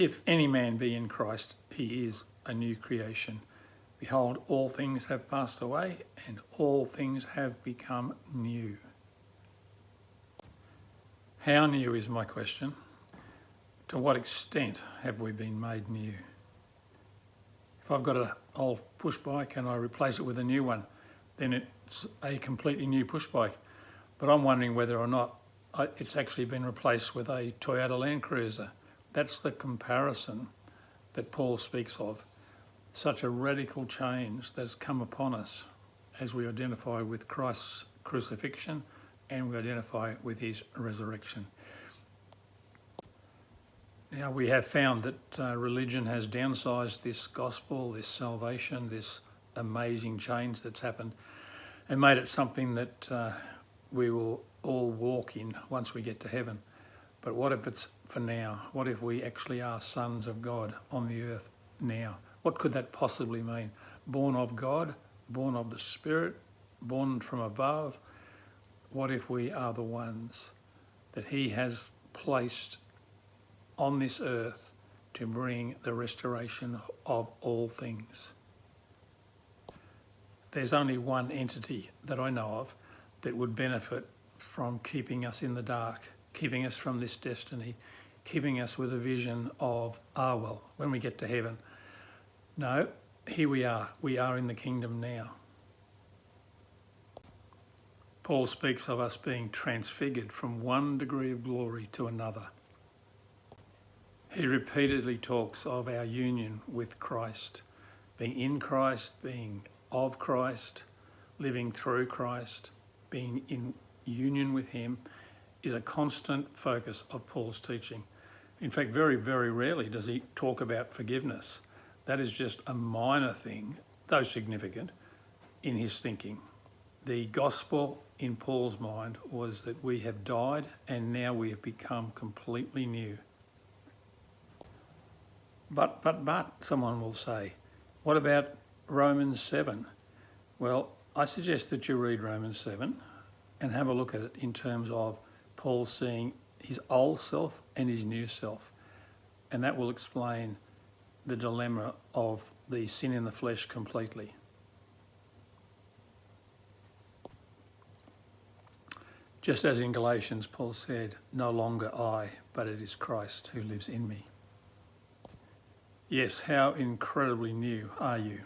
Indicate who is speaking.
Speaker 1: If any man be in Christ, he is a new creation. Behold, all things have passed away, and all things have become new. How new is my question? To what extent have we been made new? If I've got an old push bike and I replace it with a new one, then it's a completely new push bike. But I'm wondering whether or not it's actually been replaced with a Toyota Land Cruiser. That's the comparison that Paul speaks of. Such a radical change that's come upon us as we identify with Christ's crucifixion and we identify with his resurrection. Now, we have found that religion has downsized this gospel, this salvation, this amazing change that's happened, and made it something that we will all walk in once we get to heaven. But what if it's for now? What if we actually are sons of God on the earth now? What could that possibly mean? Born of God, born of the Spirit, born from above. What if we are the ones that he has placed on this earth to bring the restoration of all things? There's only one entity that I know of that would benefit from keeping us in the dark, keeping us from this destiny, keeping us with a vision of, well, when we get to heaven. No, here we are. We are in the kingdom now. Paul speaks of us being transfigured from one degree of glory to another. He repeatedly talks of our union with Christ, being in Christ, being of Christ, living through Christ, being in union with him is a constant focus of Paul's teaching. In fact, very, very rarely does he talk about forgiveness. That is just a minor thing, though significant, in his thinking. The gospel in Paul's mind was that we have died and now we have become completely new. But, someone will say, what about Romans 7? Well, I suggest that you read Romans 7 and have a look at it in terms of Paul seeing his old self and his new self. And that will explain the dilemma of the sin in the flesh completely. Just as in Galatians, Paul said, no longer I, but it is Christ who lives in me. Yes, how incredibly new are you?